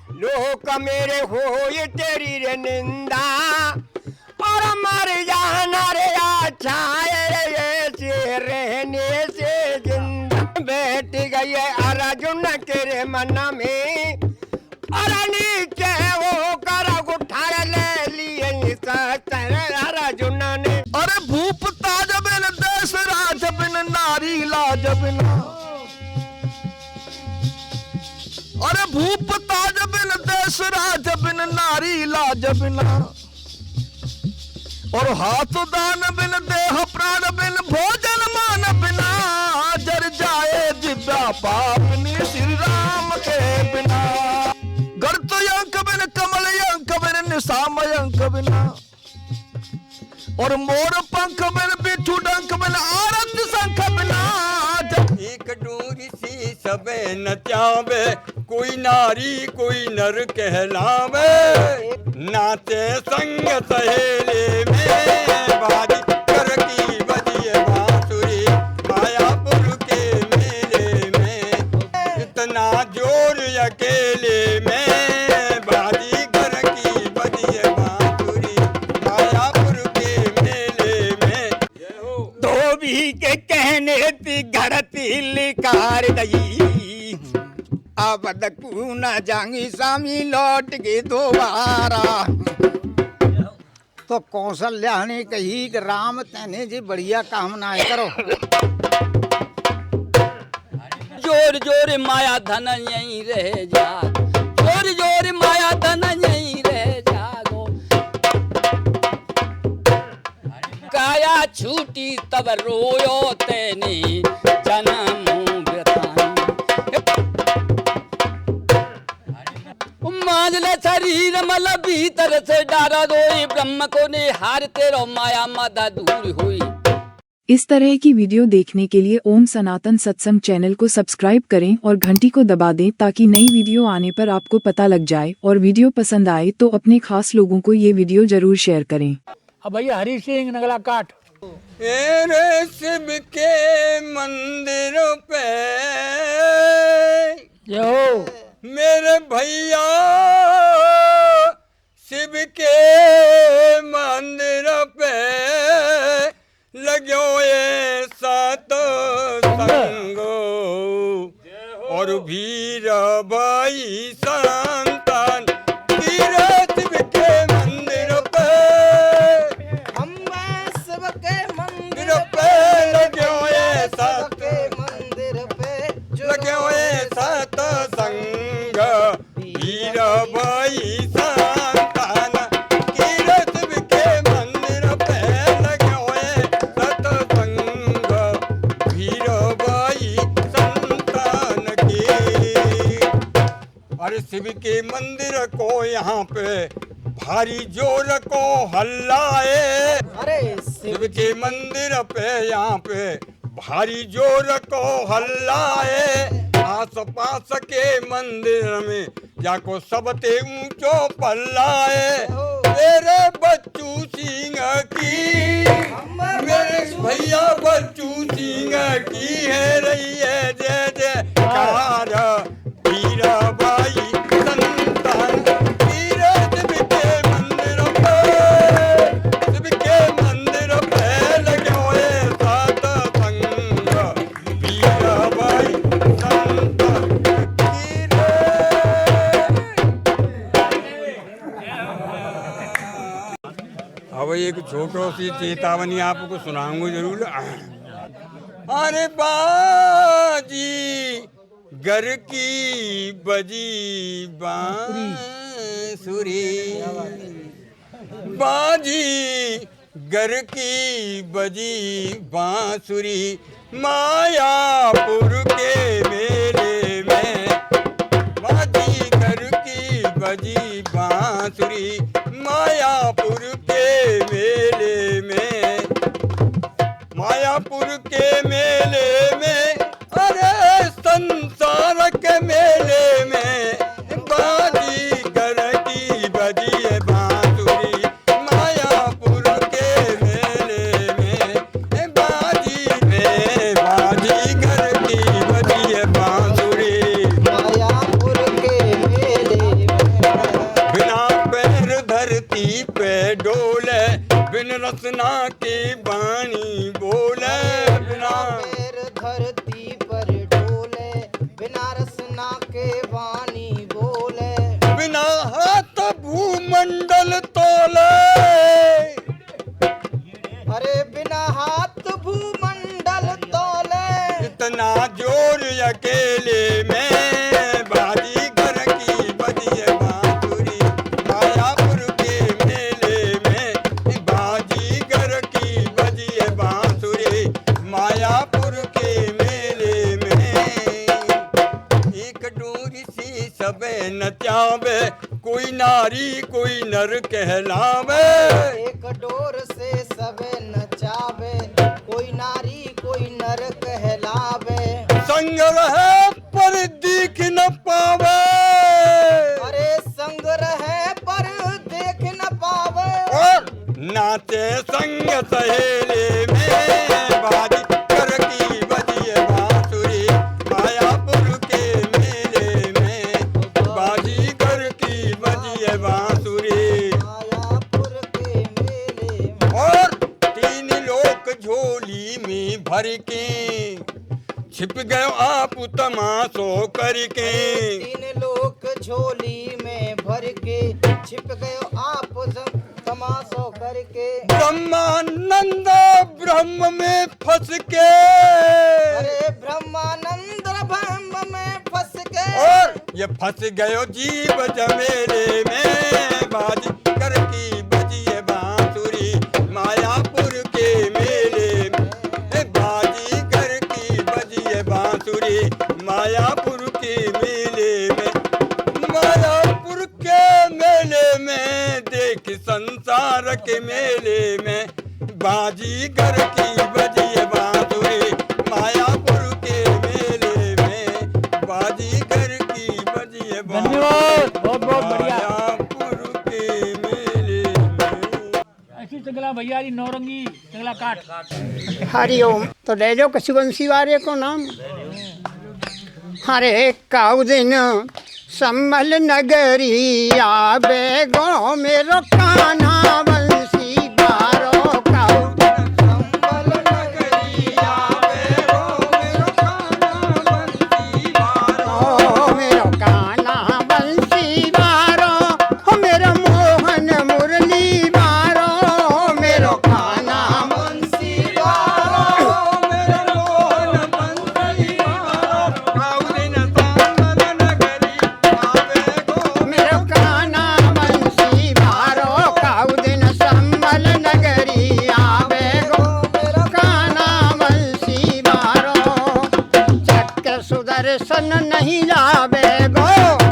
लोक मेरे हो ये तेरी रे निंदा और मर जाना रे अच्छा ये रहने से जिंदा बैठ गई अर्जुन के रे मन में और नीचे वो कर उठा ले लिए अर्जुन ने। अरे भूप ताज बिन देश राज बिन नारी लाज बिना, अरे भूप ताज बिन देश राज बिन नारी लाज बिना, और हाथ दान बिन देह प्राण बिन भोजन मान बिना, जर जाए जिब्या पापनी श्री राम के बिना। गर्त अंक बिन कमल अंक बिन निशाम अंक बिना, और मोर पंख बिन बिच्छू डंक बिन आरत शंख बिना। एक डोरी सी सबे नचावे, कोई नारी कोई नर कहलावे, नाचे संग सहेले में बाजी कर की बजिए बांसुरी, मायापुर के मेले में इतना जोर अकेले में, बाजी कर की बजिए बांसुरी, मायापुर के मेले में। धोबी के कहने ती घड़ती लिकार दई, अब तकू न जांगी स्वामी लौट के दोबारा। तो कौशल्या ने कही कि राम तेने जी बढ़िया कामनाएं करो। जोर जोर माया धन यहीं रह जा, जोर जोर माया धन यहीं रह जागो, काया छूटी तब रोयो तेने जन्म मांझले शरीर मल भीतर से डारा दोई, ब्रह्म को ने हार तेरो माया मदा दूर हुई। इस तरह की वीडियो देखने के लिए ओम सनातन सत्संग चैनल को सब्सक्राइब करें और घंटी को दबा दें ताकि नई वीडियो आने पर आपको पता लग जाए। और वीडियो पसंद आए तो अपने खास लोगों को ये वीडियो जरूर शेयर करें। अब भैया हरी सिंह नगला काट। तेरे शिव के मंदिर पे जो मेरे भैया शिव के मंदिर पे लगो ये सात संगो, और वीर भाई संतान तीरे शिव के मंदिर पे, हम शिव के मंदिर पे लगो ये सात मंदिर पे लगो ये सात संग, वीर भाई संतान तीरे शिव के मंदिर पे लगो ये सात संग, वीर भाई संतान की। अरे शिव के मंदिर को यहाँ पे भारी जोर को हल्लाए, अरे शिव के मंदिर पे यहाँ पे भारी जोर को हल्लाए, आस पास के मंदिर में जाको सबते ऊंचो पल्लाए, तेरे बच्चू सिंह की मेरे भैया बच्चू सिंह की है रही है जय जयकार, वीरा बाई संतान तीरे शिव के मंदिर पे, शिव के मंदिर पे लगे हुए सात संग, वीरा बाई संतान तीरे। अब एक छोटो सी चेतावनी आपको सुनाऊंगा जरूर। अरे बाजी घर की बजी बांसुरी, बाजी घर की बजी बांसुरी, मायापुर के मेले में, बाजी घर की बजी बांसुरी, मायापुर के मेले में, मायापुर के मेले में, अरे संसार के मेले में, बाजी घर की बजी है बांसुरी, मायापुर के मेले में, बाजी घर की बजी है बांसुरी। मायापुर के मेले रसना के वाणी बोले बिना पैर धरती पर डोले, बिना रसना के वाणी बोले। बिना हाथ भूमंडल तोले, अरे बिना हाथ भूमंडल तोले। इतना जोर अकेले में बाजीगर की बजिए बांसुरी, मायापुर के मेले में बाजीगर की बजिए बांसुरी, मायापुर के मेले में। एक डोरी सी सबे नचावे, कोई नारी कोई नर कहलावे। एक डोर से सबे नचावे, कोई नारी कोई नर कहलावे। संग रहे पर दिख न पावे, अरे संग रहे पर देख न पावे। और नाचे संग सहेले में बाजीगर की बजिए बांसुरी, मायापुर के मेले में बाजीगर की बजिए बांसुरी। मायापुर के मेले में। और तीन लोग झोली में भर के छिप गए आप तमाशो करके। तीन लोग झोली में भर के छिप गए आप तमाशो करके। ब्रह्मानंद ब्रह्म में फंस के, अरे ब्रह्मानंद ब्रह्म में फंस के। और ये फंस गयो जीव जमेले में बाजीगर की बजिए बांसुरी, मायापुर के मेले में बाजीगर की बजिए बांसुरी, मायापुर के मेले में। मायापुर के मेले में देख संसार के मेले में बाजीगर की बजिए बांसुरी, मायापुर के मेले में बाजीगर की बजिए धन्यवाद, बहुत बहुत बढ़िया। मायापुर के मेले में। ऐसी चंगला भैया जी नौरंगी चंगला काट। हरिओम। तो ले जाओ कछुवंशी वाले को नाम। हरे काउ दिन सम्मल नगरी आबे गो मेरो कान्हा बंसी बारो काउ। संबल नगरी आवे हो मेरो कान्हा बंसी बारो। ओ मेरो कान्हा बंसी बारो, हो मेरो मोहन मुरली बारो, मेरो कान्हा बंसी बारो, मेरे मोहन बंसी बारो। काऊ दिन संबल नगरी आवे गो मेरो कान्हा बंसी बारो, काउ दिन सम्मल नगरी आवे गो मेरो कान्हा बंसी बारो। चक्र सुदर्शन नहीं लावे गो,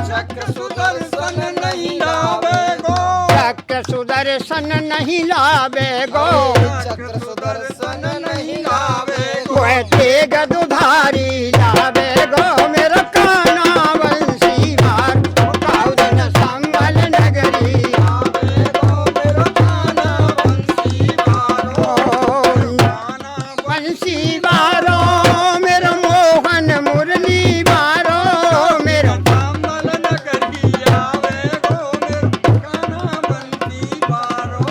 चक्र सुदर्शन नहीं लावे गो, चक्र सुदर्शन नहीं लावे गो। चक्र सुदर्शन नहीं लावे गो। वह तेग दुधारी लावे गो मेरो कान्हा बंसी बारो, काउ दिन सम्मल नगरी आवे गो मेरो कान्हा बंसी बारो। बंसी बारो, मेरो मोहन मुरली बारो, मेरो संबल नगरी आवे गो मेरो कान्हा बंसी बारो।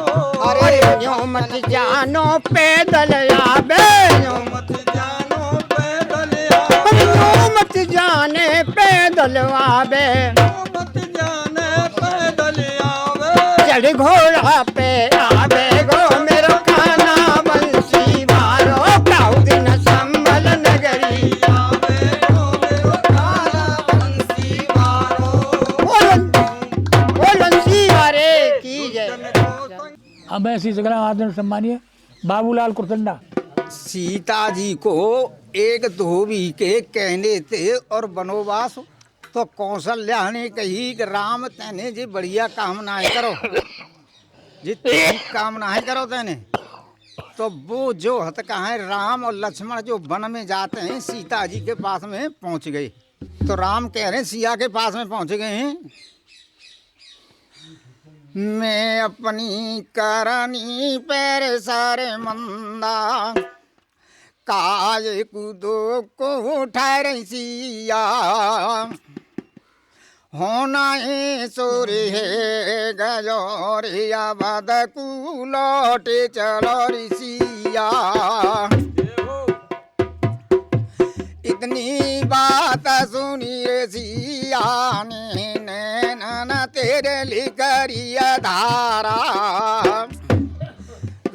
अरे यो मत जानो पैदल आवे, यो मत जानो पैदल आवे, यो मत जाने पैदल आवे। मत जाने पैदल आवे। चढ़ घोड़ा पे आवे गो मेरो कान्हा बंसी बारो, काउ दिन सम्मल नगरी आवे गो मेरो कान्हा बंसी बारो। बोल बंसी वारे की जय। अब ऐसी चंगला आदर सम्मानीय बाबूलाल कुरतंडा। सीता जी को एक धोबी के कहने थे और वनवास, तो कौशल्या ने कही कि राम तेने जी बढ़िया कामनाएं करो, जितनी कामनाएं करो तेने। तो वो जो हत कहा राम और लक्ष्मण जो वन में जाते हैं सीता जी के पास में पहुंच गए। तो राम कह रहे हैं सिया के पास में पहुंच गए हैं। मैं अपनी करनी पैर सारे मंदा, काज कूदो को ठहर सिया। होना ही सूरी है गजोरिया बद लौटे चलो ऋषिया। इतनी बात सुनी ऋषिया ने नैनन तेरे लिखरिया धारा।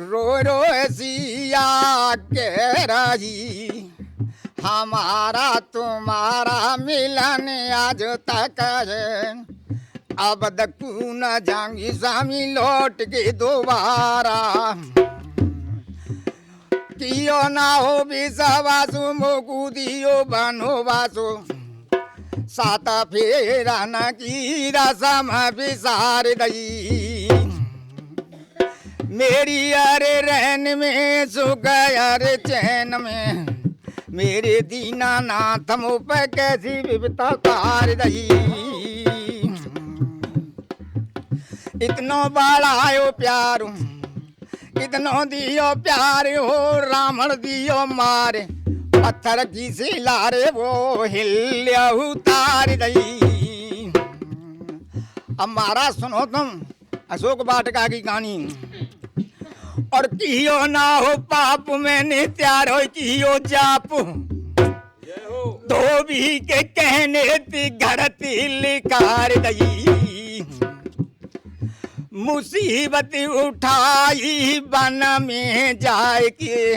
रो रो सिया कह रही हमारा तुम्हारा मिलन आज तक है, अब दकू न जाऊंगी स्वामी लौट के दोबारा। कियो ना हो विश्वासु मोकू दियो बनोवासु, सात फेरा न की रसम विसार दई। मेरी अरे रहन में सुख अरे चैन में, मेरे दीनानाथ मुँह पे कैसी विपता कार दई। इतनो बढ़ायो प्यारो, इतनो दियो प्यार हो, रावण दियो मारे, पत्थर की सिलारे वो हिल्या उतार दई। अब महाराज सुनो तुम अशोक वाटिका की कहानी। और कियो ना हो पाप मैंने त्यार हो कियो जाप, धोबी के कहने ती घड़ती लिकार दई। मुसीबत उठाई बन में जाए के,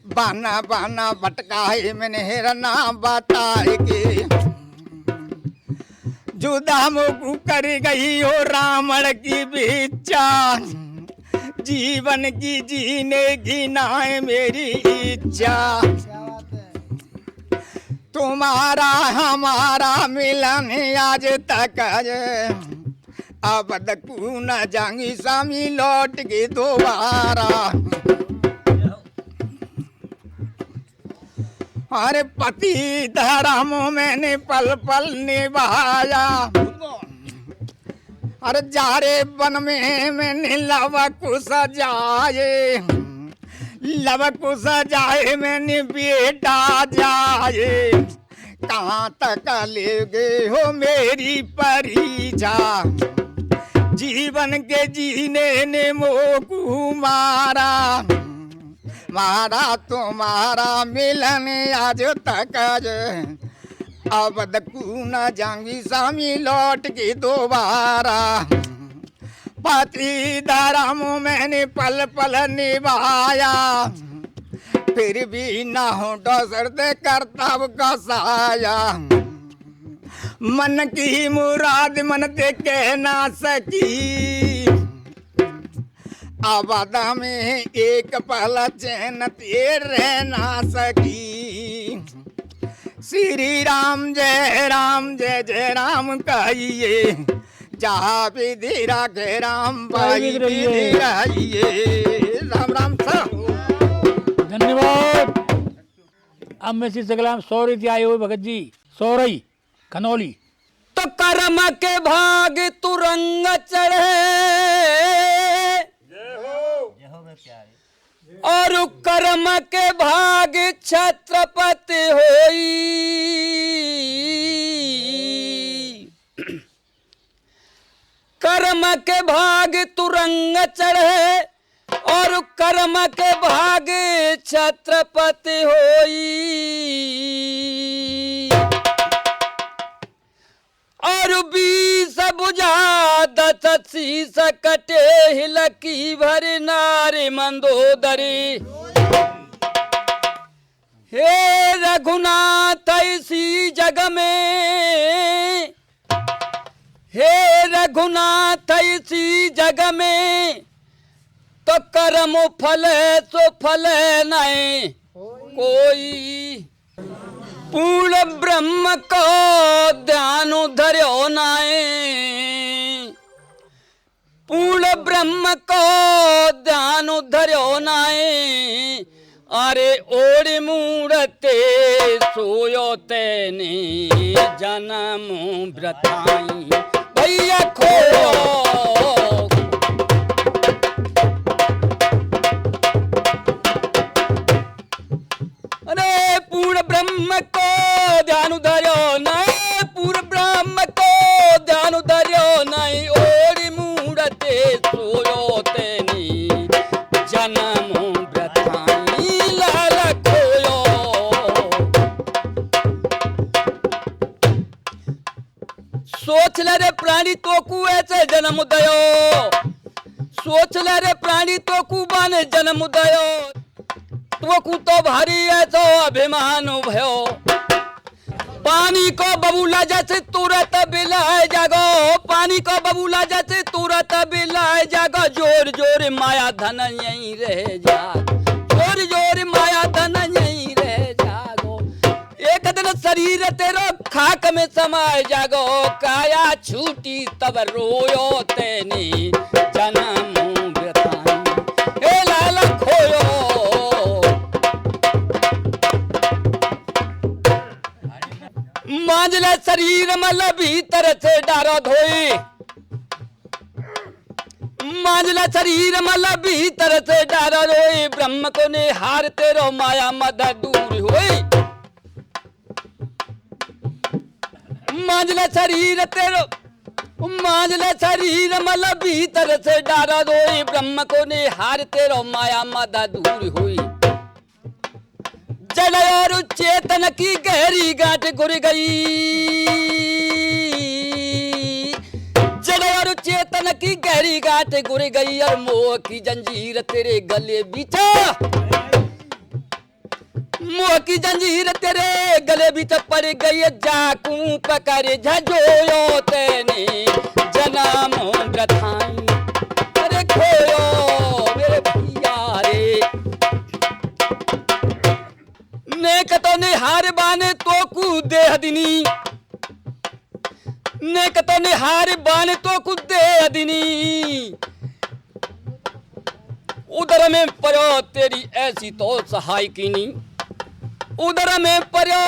बना बना भटकाए मैंने रना बताए के। जुदा मुकु कर गई हो रावण की बिच्छा, जीवन की जीने की ना है मेरी इच्छा। तुम्हारा हमारा मिलन आज तक है, अब दकू न जाऊंगी स्वामी लौट के दोबारा। अरे पति धर्म मैंने पल पल निभाया, अरे जारे बन में मैंने लव को सजाए, लव को सजाए मैंने बेटा जाए। कहाँ तक ले गए हो मेरी परीक्षा, जीवन के जीने ने मोकू मारा। मारा तुम्हारा मिलन आज तक अब दकू न जाऊंगी स्वामी लौट के दोबारा। पति धर्म मैंने पल पल निभाया, फिर भी न हो डसरत कर्तव्य का साया। मन की मुराद मन ते कह ना सकी, आबाद में एक पल चैन ते रह ना सकी। श्री राम जय जय राम कहिए, जहाँ विधि राखे राम भाई विधि रहिए। राम राम सर। धन्यवाद। अब मैं श्री सगलाम सौरी आए हुए भगत जी सौरई खनौली। तो कर्म के भाग तुरंग चढ़े, और कर्म के भाग छत्रपति होई। कर्म के भाग तुरंग चढ़े, और कर्म के भाग छत्रपति होई। और बीस बुझा दस शीस कटे हिलकी भर नारी मंदोदरी। हे रघुनाथ इसी जग में, हे रघुनाथ इसी जग में, तो कर्म फल सो फल नहीं कोई। पूर्ण ब्रह्म को ध्यान धर्यो नाए, पूर्ण ब्रह्म को ध्यान धर्यो नाए। अरे ओड़ मूड़ते सोयो तेने जन्म व्रताई भैया खोयो। अरे पूर्ण ब्रह्म को ध्यान धर्यो नाए, पूर्ण ब्रह्म को ले रे प्राणी तो कु ऐसे जन्म दयो, सोच ले रे प्राणी तो कु बाने जन्म दयो, तो कु तो भारी ऐसो अभिमान भयो, पानी को बबूला जैसे तुरंत बिलाए जागो, पानी को बबूला जैसे तुरंत बिलाए जागो, जोर जोर माया धन यहीं रह जागो, जोर जोर माया धन यहीं रह जागो, एक दिन शरीर तेरो खाक में समाए जागो, काया छूटी तब रोयो तेने जन्म व्यथाई, हे लाल खोयो। मांझले शरीर मल भीतर से डारो धोई, मांझले शरीर मल भीतर से डारो धोई, ब्रह्म को ने हार तेरो माया मद दूर होई, मांझले शरीर तेरो, मांझले शरीर मल भीतर से डारो धोई, ब्रह्म को ने हार तेरो माया मद दूर होई, जड़ और चेतन की गहरी गांठ गुर गई, जड़ और चेतन की गहरी गांठ गुर गई, और मोह की जंजीर तेरे गले बिछा, मोह की जंजीर तेरे गले बिच पड़ गई, जाकू पकड़ झजोयो तेने जन्म व्यथाई, अरे खोयो मेरे भैया रे, नेक तो निहार बाने तो कु देह दिनी, नेक तो निहार बाने तो कु देह दिनी, उधर में परो तेरी ऐसी तो सहाय कीनी, उधर में परो,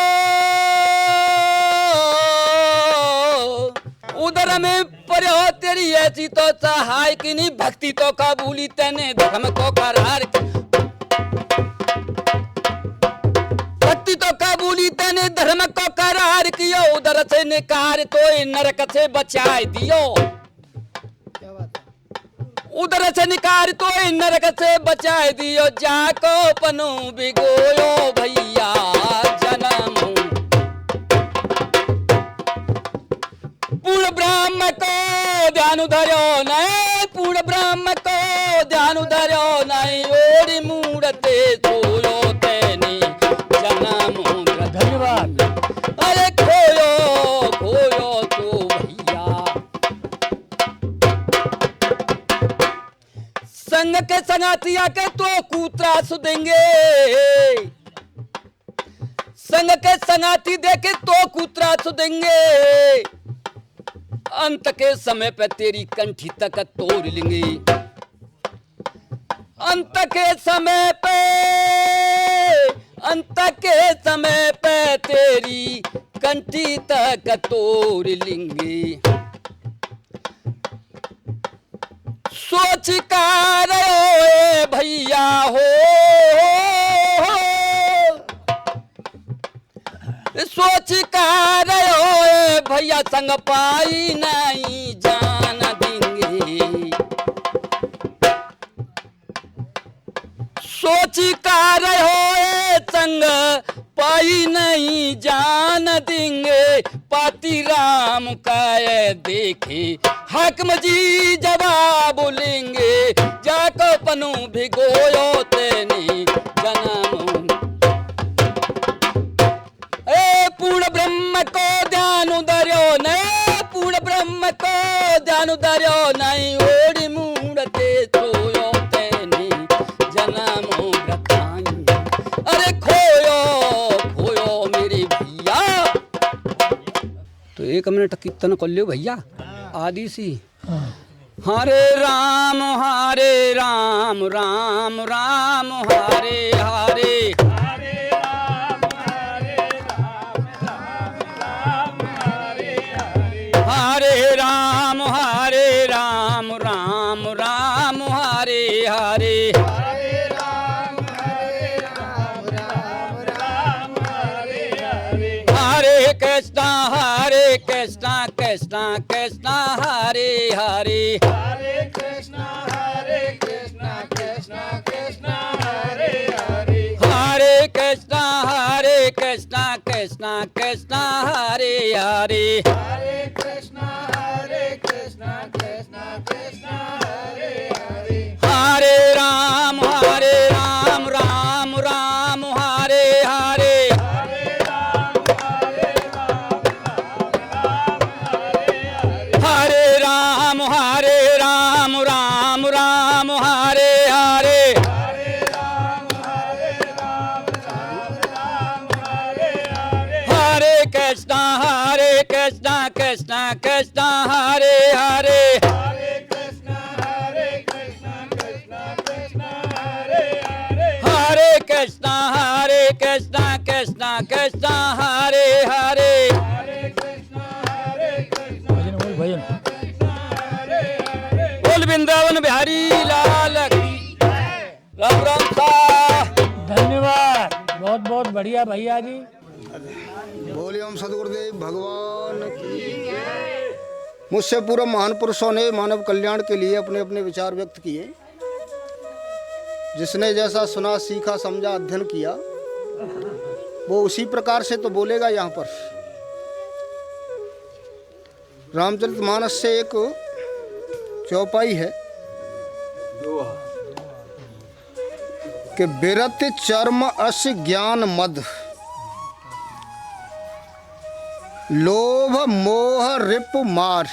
उधर में परो तेरी ऐसी तो सहाय कीनी, भक्ति तो काबूली तेने धर्म को करार, भक्ति तो काबूली तेने धर्म को करार कियो, उधर से निकार तो नरक से बचाए दियो, उधर से निकार तो नरक से बचाए दियो, जाको पनु बिगोयो भैया जन्म, पूर्ण ब्रह्म को ध्यान धरो नहीं, पूर्ण ब्रह्म को ध्यान धरो नहीं, ओरी मूर्ते सोयो धन्यवाद। अरे खोयो खोयो तो भैया, संग के संगातिया के तो कूत्रास देंगे, संग के संगाती देके तो कूत्रास देंगे, अंत के समय पे तेरी कंठी तक तोड़ लेंगे, अंत के समय पे, अंत के समय पे तेरी कंठी तक तोड़ लेंगे, सोच कर भैया हो, सोच कर भैया संग पाई नहीं जान देंगे, सोच कर संग पाई नहीं जान देंगे, पाती राम का देखे हाकम जी जवाब बोलेंगे, जाको पनु भिगोयो तेने जन्म, ए पूर्ण ब्रह्म को ध्यान धर्यो नहीं, पूर्ण ब्रह्म को ध्यान धर्यो नहीं, ओरी मूर्ते सोयो तेने जन्म व्यथाई, अरे खोयो खोयो मेरे भैया। तो 1 मिनट कीर्तन कर लियो भैया आदि सी। हरे राम राम राम हरे हरे, हरे राम राम राम हरे हरे, हरे कृष्णा कृष्णा कृष्णा कृष्णा हरे हरे, हरे कृष्णा कृष्णा कृष्णा हरे हरे, हरे कृष्णा कृष्णा कृष्णा हरे हरे, हरे कृष्ण हरे राम राम राम हरे हरे। हरे राम राम राम हरे हरे। हरे कृष्णा कृष्णा कृष्णा हरे हरे। हरे कृष्णा कृष्णा कृष्णा हरे हरे। भजन बोल वृंदावन बिहारी लाल की। राम राम सा। धन्यवाद, बहुत बहुत बढ़िया भैया जी। बोले हम सदगुरुदेव भगवान की। मुझसे पूर्व महान पुरुषों ने मानव कल्याण के लिए अपने अपने विचार व्यक्त किए। जिसने जैसा सुना, सीखा, समझा, अध्ययन किया, वो उसी प्रकार से तो बोलेगा। यहाँ पर रामचरितमानस से एक चौपाई है कि बिरत चर्म अस ज्ञान मद, लोभ मोह रिप मार।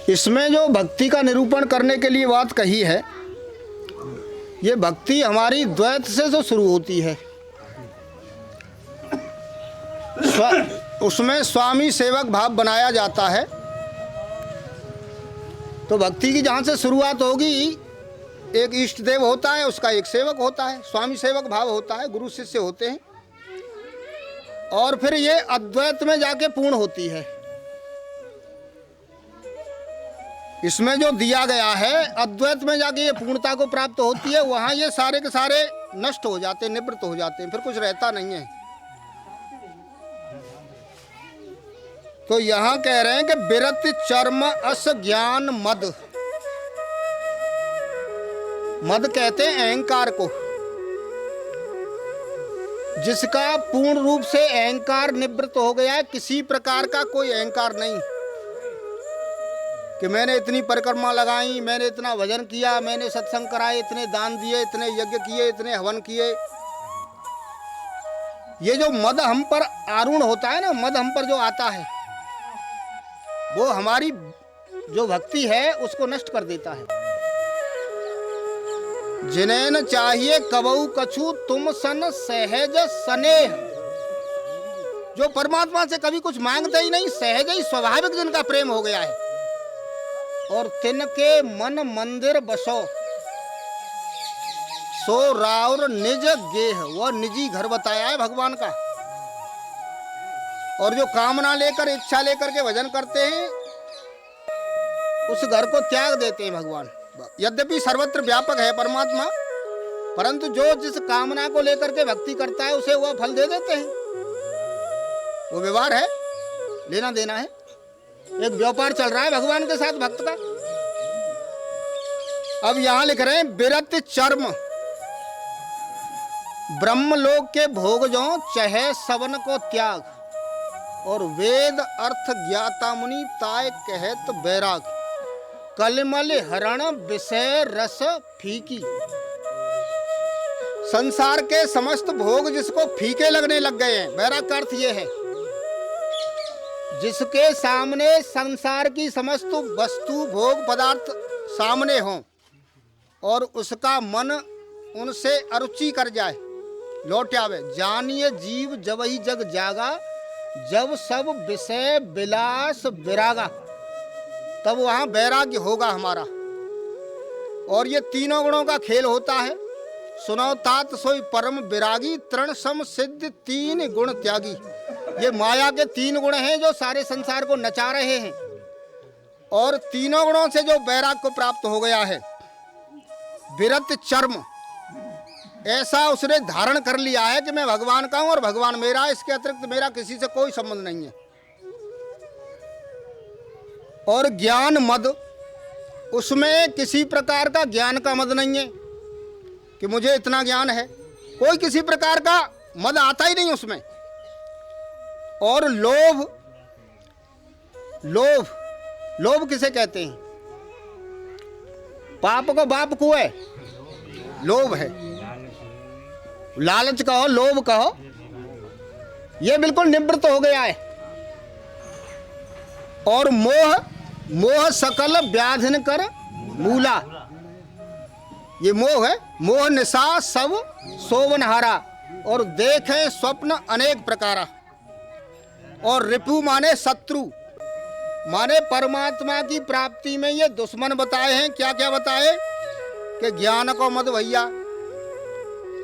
इसमें जो भक्ति का निरूपण करने के लिए बात कही है, ये भक्ति हमारी द्वैत से जो शुरू होती है, उसमें स्वामी सेवक भाव बनाया जाता है। तो भक्ति की जहाँ से शुरुआत होगी, एक इष्ट देव होता है, उसका एक सेवक होता है, स्वामी सेवक भाव होता है, गुरु शिष्य होते हैं, और फिर ये अद्वैत में जाके पूर्ण होती है। इसमें जो दिया गया है, अद्वैत में जाके ये पूर्णता को प्राप्त होती है। वहाँ ये सारे के सारे नष्ट हो जाते हैं, निवृत्त हो जाते हैं, फिर कुछ रहता नहीं है। तो यहाँ कह रहे हैं कि बिरत चर्म अस ज्ञान मद। मद कहते हैं अहंकार को, जिसका पूर्ण रूप से अहंकार निवृत्त हो गया है। किसी प्रकार का कोई अहंकार नहीं कि मैंने इतनी परिक्रमा लगाई, मैंने इतना भजन किया, मैंने सत्संग कराए, इतने दान दिए, इतने यज्ञ किए, इतने हवन किए। ये जो मद हम पर आरूढ़ होता है ना, मद हम पर जो आता है, वो हमारी जो भक्ति है उसको नष्ट कर देता है। जिन्हें न चाहिए कबहू कछु तुम सन सहज स्नेह। जो परमात्मा से कभी कुछ मांगते ही नहीं, सहज ही स्वाभाविक जिनका प्रेम हो गया है। और तिनके मन मंदिर बसो, सो राउर निज गेह। वह निजी घर बताया है भगवान का। और जो कामना लेकर, इच्छा लेकर के भजन करते हैं, उस घर को त्याग देते हैं भगवान। यद्यपि सर्वत्र व्यापक है परमात्मा, परंतु जो जिस कामना को लेकर के भक्ति करता है, उसे वह फल दे देते हैं। वो व्यवहार है, लेना देना है, एक व्यापार चल रहा है भगवान के साथ भक्त का। अब यहां लिख रहे हैं बिरत चर्म, ब्रह्मलोक के भोग जो चहे सवन को त्याग, और वेद अर्थ ज्ञाता मुनि ताय कहत बैराग, कलमल हरण विषय रस फीकी। संसार के समस्त भोग जिसको फीके लगने लग गए हैं, बैराग का अर्थ ये है जिसके सामने संसार की समस्त वस्तु भोग पदार्थ सामने हों और उसका मन उनसे अरुचि कर जाए, लौट आवे। जानिए जीव जब ही जग जागा, जब सब विषय विलास विरागा, तब वहाँ वैराग्य होगा हमारा। और ये तीनों गुणों का खेल होता है। सुनो तात सोई परम विरागी, तृण सम सिद्ध तीन गुण त्यागी। ये माया के तीन गुण हैं जो सारे संसार को नचा रहे हैं, और तीनों गुणों से जो वैराग को प्राप्त हो गया है, विरत चर्म, ऐसा उसने धारण कर लिया है कि मैं भगवान का हूं और भगवान मेरा, इसके अतिरिक्त मेरा किसी से कोई संबंध नहीं है। और ज्ञान मद, उसमें किसी प्रकार का ज्ञान का मद नहीं है कि मुझे इतना ज्ञान है। कोई किसी प्रकार का मद आता ही नहीं उसमें। और लोभ, लोभ लोभ किसे कहते हैं? पाप को बाप को है, लोभ है। लालच कहो, लोभ कहो, ये बिल्कुल निवृत्त हो गया है। और मोह, मोह सकल व्याधिन कर मूला, ये मोह है। मोह निशा सब शोभनहारा, और देखे स्वप्न अनेक प्रकारा। और रिपु माने शत्रु, माने परमात्मा की प्राप्ति में ये दुश्मन बताए हैं। क्या क्या बताए? कि ज्ञान को मत भैया,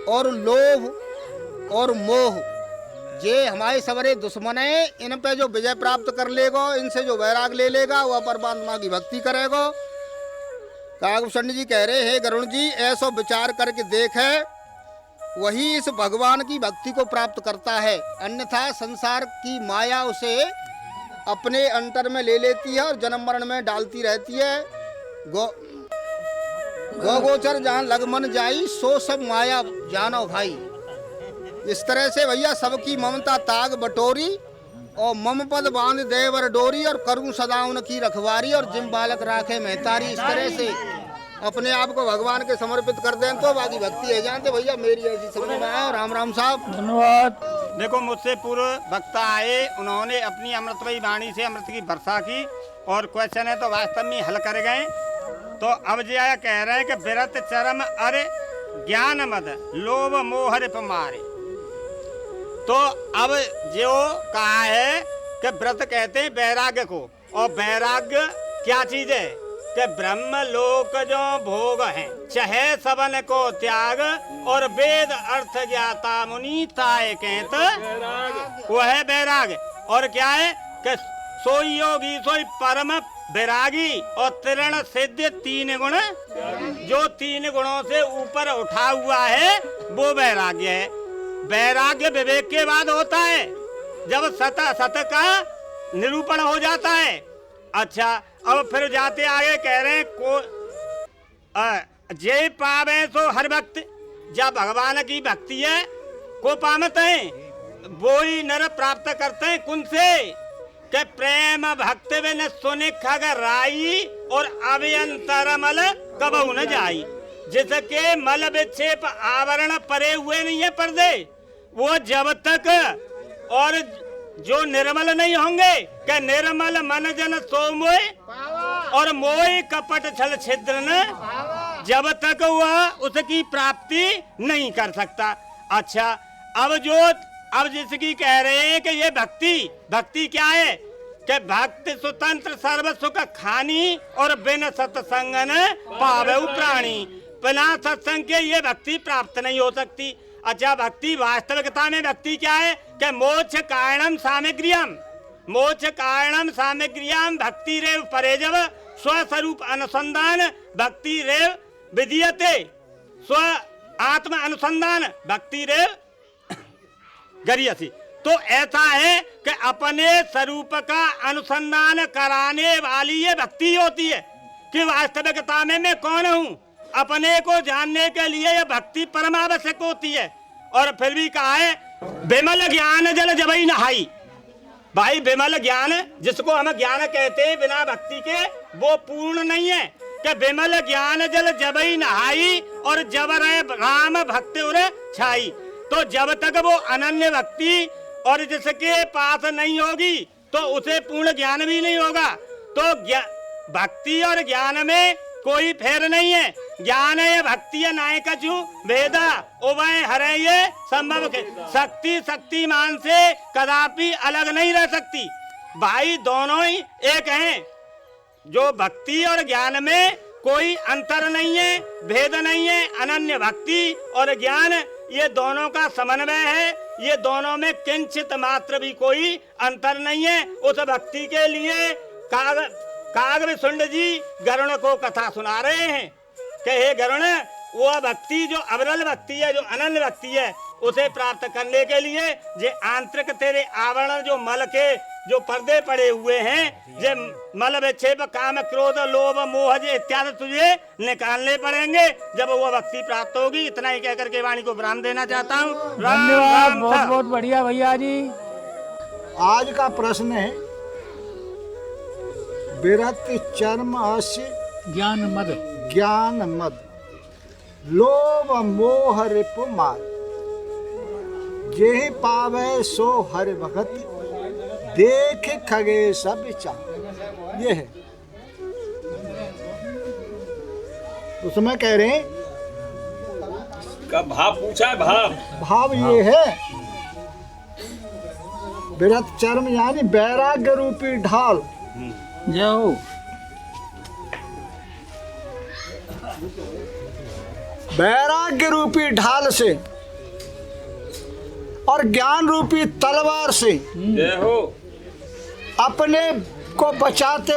और लोभ और मोह, ये हमारे सबरे दुश्मन है। इन पे जो विजय प्राप्त कर लेगा, इनसे जो वैराग ले लेगा, वह परमात्मा की भक्ति करेगा। कागभूषण जी कह रहे हैं, गरुण जी ऐसा विचार करके देखे, वही इस भगवान की भक्ति को प्राप्त करता है। अन्यथा संसार की माया उसे अपने अंतर में ले लेती है और जन्म मरण में डालती रहती है। गोचर जहाँ लगमन जाई, सो सब माया जानो भाई। इस तरह से भैया सबकी ममता ताग बटोरी, और मम पद बांध देवर डोरी, और करूं सदा उनकी रखवारी, और जिम बालक राखे महतारी। इस तरह से अपने आप को भगवान के समर्पित कर दें तो बाकी भक्ति है। जानते भैया मेरी ऐसी समझ में आया। राम राम साहब, धन्यवाद। देखो, मुझसे पूर्व वक्ता आए, उन्होंने अपनी अमृतमयी वाणी से अमृत की वर्षा की, और क्वेश्चन है तो वास्तव में हल कर गए। तो अब जो आया कह रहे हैं कि विरत चरम अरे ज्ञान मद लोभ मोह रिप मारे। तो अब जो कहा है कि व्रत कहते हैं वैराग्य को, और वैराग्य क्या चीज है? कि ब्रह्म लोक जो भोग है, चाहे सबन को त्याग, और वेद अर्थ ज्ञाता मुनि ताए कहत वो है वैराग। और क्या है कि सोई योगी सोई परम वैरागी, और तृण सिद्ध तीन गुण, जो तीन गुणों से ऊपर उठा हुआ है वो वैराग्य है। वैराग्य विवेक के बाद होता है, जब सत का निरूपण हो जाता है। अच्छा, अब फिर जाते आगे कह रहे हैं को जे पावे सो हर वक्त, जब भगवान की भक्ति है को पामत है, वो ही नर प्राप्त करते हैं। कुन से? के प्रेम भक्ति में न सुने खग राई, और अभ्यंतर मल कबहु न जाई। जिसके मल विक्षेप आवरण परे हुए नहीं है पर्दे, वो जब तक और जो निर्मल नहीं होंगे, कि निर्मल मन जन सो मोय, और मोय कपट छल छिद्र न, जब तक वह उसकी प्राप्ति नहीं कर सकता। अच्छा, अब जिसकी कह रहे हैं कि ये भक्ति क्या है? कि भक्ति स्वतंत्र सर्व सुख खानी, और बिन सत्संग न पावे प्राणी। बिना सत्संग के ये भक्ति प्राप्त नहीं हो सकती। अच्छा, भक्ति वास्तविकता में भक्ति क्या है? कि मोक्ष कारणम सामग्रियम, मोक्ष कारणम सामग्रियम भक्ति रेव परेजव स्वस्वरूप अनुसंधान भक्ति रेव विधीयते, स्व आत्म अनुसंधान भक्ति रेव गरियसी। तो ऐसा है कि अपने स्वरूप का अनुसंधान कराने वाली ये भक्ति होती है, कि वास्तविकता में मैं कौन हूँ, अपने को जानने के लिए यह भक्ति परमावश्यक होती है। और फिर भी कहा है विमल ज्ञान जल जबई नहाई। भाई विमल ज्ञान, जिसको हम ज्ञान कहते हैं बिना भक्ति के, वो पूर्ण नहीं है। कि विमल ज्ञान जल जबई नहाई, और जब रहे राम भक्ति उरे छाई। तो जब तक वो अनन्य भक्ति और जिसके पास नहीं होगी, तो उसे पूर्ण ज्ञान भी नहीं होगा। तो भक्ति और ज्ञान में कोई फेर नहीं है। ज्ञान है भक्ति है नाय कछु भेदा, उभय हरे ये संभव के। शक्ति शक्तिमान से कदापि अलग नहीं रह सकती। भाई दोनों ही एक हैं। जो भक्ति और ज्ञान में कोई अंतर नहीं है, भेद नहीं है। अनन्य भक्ति और ज्ञान ये दोनों का समन्वय है। ये दोनों में किंचित मात्र भी कोई अंतर नहीं है। उस भक्ति के लिए कागभूषण जी गरुण को कथा सुना रहे हैं कि हे गरुण, वो भक्ति जो अविरल भक्ति है, जो अनन्य भक्ति है, उसे प्राप्त करने के लिए ये आंतरिक तेरे आवरण जो मल के जो पर्दे पड़े हुए हैं, ये मल विक्षेप काम क्रोध लोभ मोह ये इत्यादि तुझे निकालने पड़ेंगे जब वो भक्ति प्राप्त होगी। इतना ही कहकर के वाणी को विराम देना चाहता हूँ। धन्यवाद, बहुत बहुत बढ़िया भैया जी। आज का प्रश्न है विरत चर्म अस्य ज्ञान मद ज्ञान मद लोभ मोह रिपु मार जेहि पावे सो हरि भगत देख खगे सब विचार। ये है उसमें कह रहे हैं का भाव पूछा है। भाव ये है विरत चर्म यानी वैराग्य रूपी ढाल। जाओ वैराग्य रूपी ढाल से और ज्ञान रूपी तलवार से जय हो। अपने को बचाते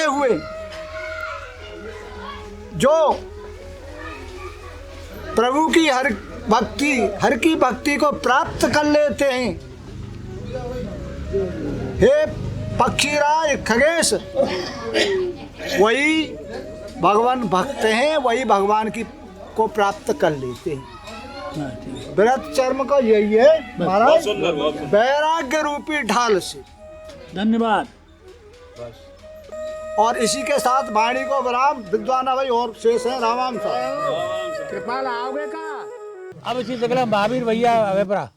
हुए जो प्रभु की हर की भक्ति को प्राप्त कर लेते हैं। हे पक्षीराज खगेश, वही भगवान भक्त हैं, वही भगवान की को प्राप्त कर लेते हैं। विरत चर्म का यही है महाराज, वैराग्य रूपी ढाल से। धन्यवाद। और इसी के साथ वाणी को विराम। विद्वान भाई और शेष है रामाम साहब, कृपा आओगे का। अब इसी जगह महावीर भैया अभिप्रा।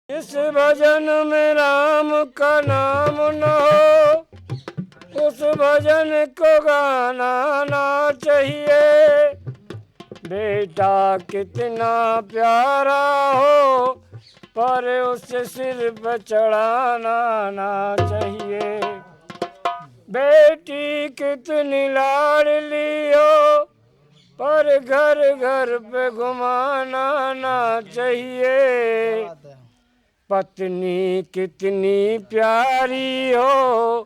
इस भजन में राम का नाम न हो, उस भजन को गाना ना चाहिए। बेटा कितना प्यारा हो, पर उसे सिर पर चढ़ाना ना चाहिए। बेटी कितनी लाडली हो, पर घर घर पे घुमाना ना चाहिए। पत्नी कितनी प्यारी हो,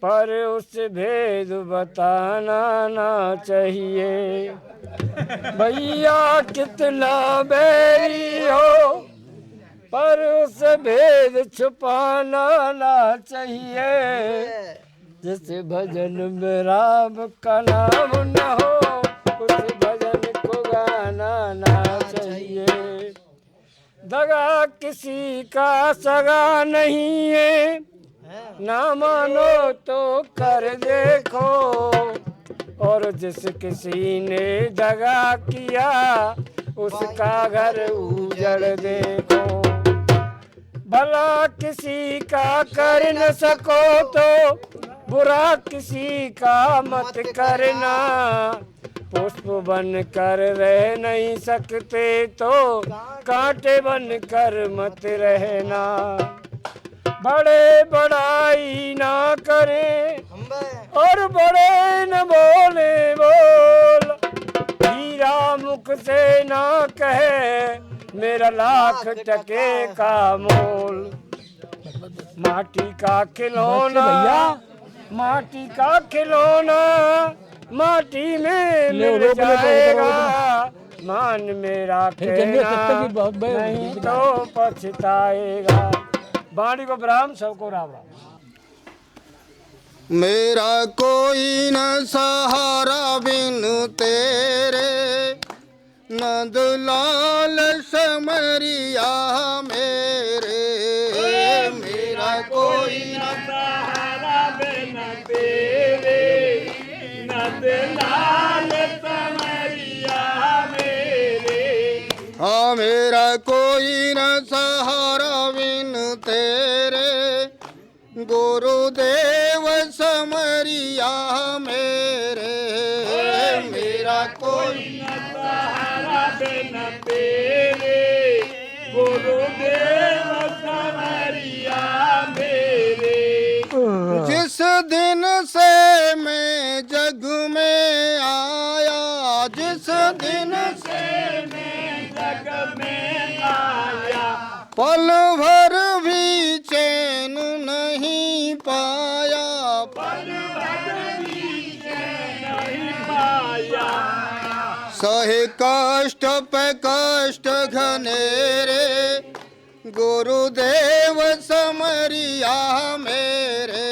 पर उस भेद बताना ना चाहिए। भैया कितना बैरी हो, पर उस भेद छुपाना ना चाहिए। जिस भजन में राम का नाम न हो, उस भजन को गाना ना चाहिए। दगा किसी का सगा नहीं है, ना मानो तो कर देखो। और जिस किसी ने दगा किया, उसका घर उजड़ देखो। भला किसी का कर न सको तो बुरा किसी का मत करना। पुष्प बन कर रह नहीं सकते तो कांटे बन कर मत रहना। बड़े बड़ाई ना करें और बड़े न बोले बोल। हीरा मुख से ना कहे मेरा लाख टके का मोल। माटी का खिलौना, माटी का खिलौना माटी में मिल जाएगा। मान मेरा कहना नहीं तो पछताएगा। वाणी को ब्राह्म सबको राम राम। मेरा कोई न सहारा बिन तेरे, नंदलाल समरिया मेरे। मेरा कोई न सहारा बिन तेरे, नंदलाल समरिया मेरे। हाँ मेरा कोई न सहारा बिन तेरे, गुरुदेव समरिया मेरे। मेरा कोई न सहारा बिन तेरे, गुरुदेव समरिया मेरे। जिस दिन से मैं जग में आया, जिस दिन से मैं जग में आया, पल भर भी चैन नहीं पाया। पल भर भी चैन सहे कष्ट पे कष्ट घनेरे गुरुदेव समरिया मेरे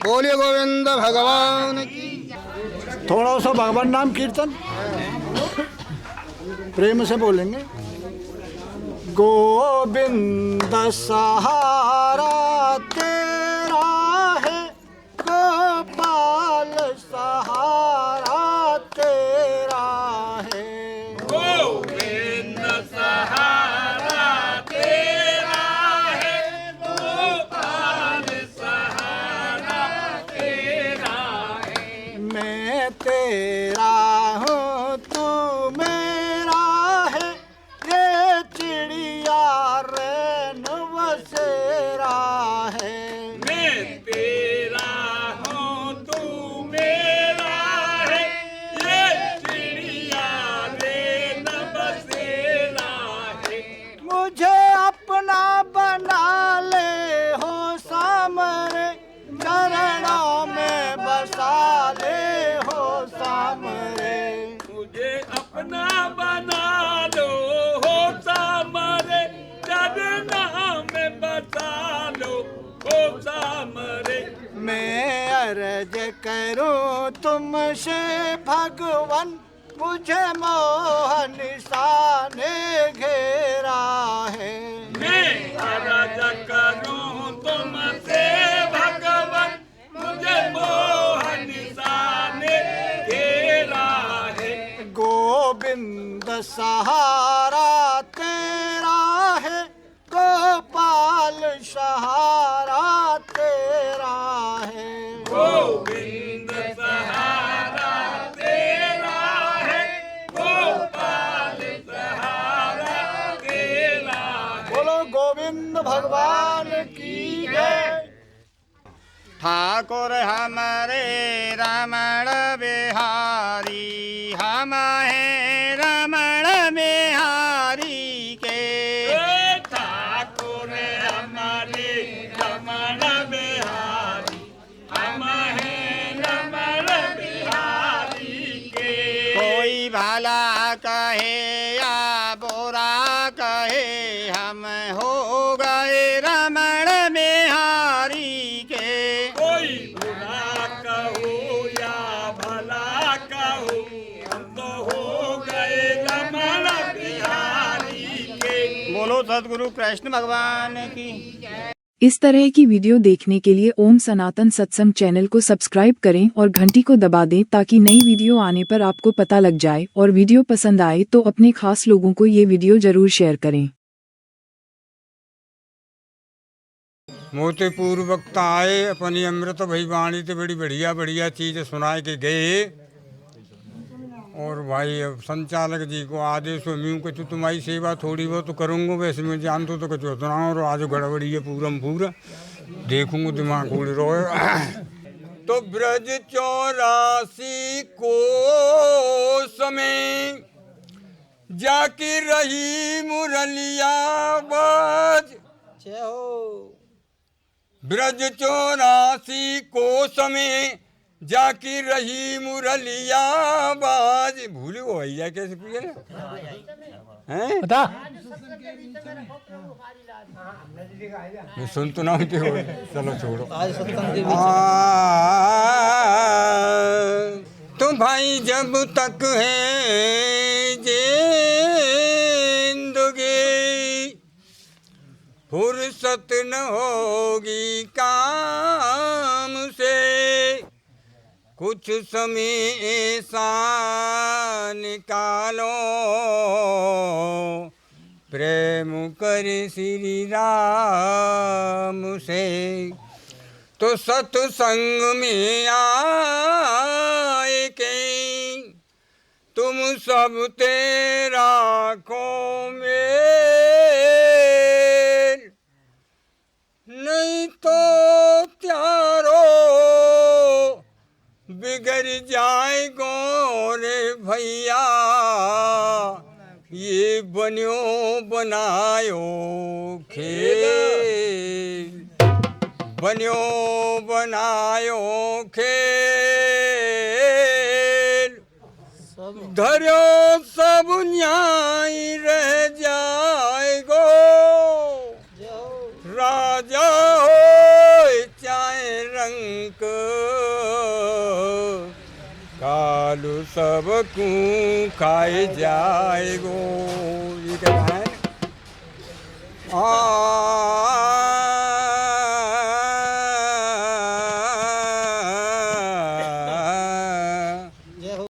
बोलिए गोविंद भगवान की। थोड़ा सा भगवान नाम कीर्तन प्रेम से बोलेंगे। गोविंद सहारा तेरा है, गोपाल सहारा तेरा है। गोविंद सहारा तेरा है, गोपाल सहारा तेरा है। मैं तेरा हूँ तू मेरा है, ये चिड़िया रैन बसेरा है। मैं तेरा हूँ तू मेरा है, ये चिड़िया रे न बसेरा है। मुझे अपना बना ले हो सामरे, चरणों में बसा ले हो सामरे। मुझे अपना बना लो हो सामरे, चरना में बसा लो हो सामरे। मैं अर्ज करूं तुमसे भगवान, मुझे मोह निशाने घेरा है। मैं अर्ज करूं तुमसे भगवान, मुझे मोह निशाने घेरा है। गोविंद सहारा तेरा है, गोपाल सहारा तेरा है। गोविंद सहारा तेरा है, गोपाल सहारा तेरा है। बोलो गोविंद भगवान की जय। ठाकुर हमारे रमण बिहारी, हम हैं रमण बिहारी के। ठाकुर हमारे रमण बिहारी, हम हैं रमण बिहारी के। कोई भला कहे या बुरा कहे, हम हो गए रमण बिहारी के। कोई बुरा कहो या भला कहो, हम तो हो गए रमण बिहारी के। बोलो सदगुरु कृष्ण भगवान की। इस तरह की वीडियो देखने के लिए ओम सनातन सत्संग चैनल को सब्सक्राइब करें और घंटी को दबा दें ताकि नई वीडियो आने पर आपको पता लग जाए। और वीडियो पसंद आए तो अपने खास लोगों को ये वीडियो जरूर शेयर करें। मोते पूर्व वक्ता आए अपनी अमृत भई वाणी तो बड़ी बढ़िया बढ़िया चीज सुनाए के गए। और भाई अब संचालक जी को आदेश मैं कुछ तुम्हारी सेवा थोड़ी बहुत तो करूँगा, वैसे मैं जानता तो कुछ होता ना। और आज गड़बड़ी है पूरम पूरा देखूंगा, दिमाग उड़ रहा है। तो ब्रज 84 को समय जाकी रही मुरलिया बाज। जय हो। ब्रज 84 को समय जाकी रही मुरलिया बाज। भूल गो भैया कैसे पिए हैं बता। मैं सुन तो ना होते हो, चलो छोड़ो। आज सत्संग के तो भाई जब तक है जिंदगी, फुर्सत न होगी काम से। कुछ समय ऐसा निकालो, प्रेम कर श्री राम से। तो सत्संग में आए के तुम सब तेरा को मेल, नहीं तो त्यारो बिगड़ जाए गोरे भैया। ये बन्यो बनायो खेल, बन्यो बनायो खेल, धर्यो सब न्याय रह जाएगो, राजा हो चाहे रंक, कालू सब को खाए जाएगो। ये कहना है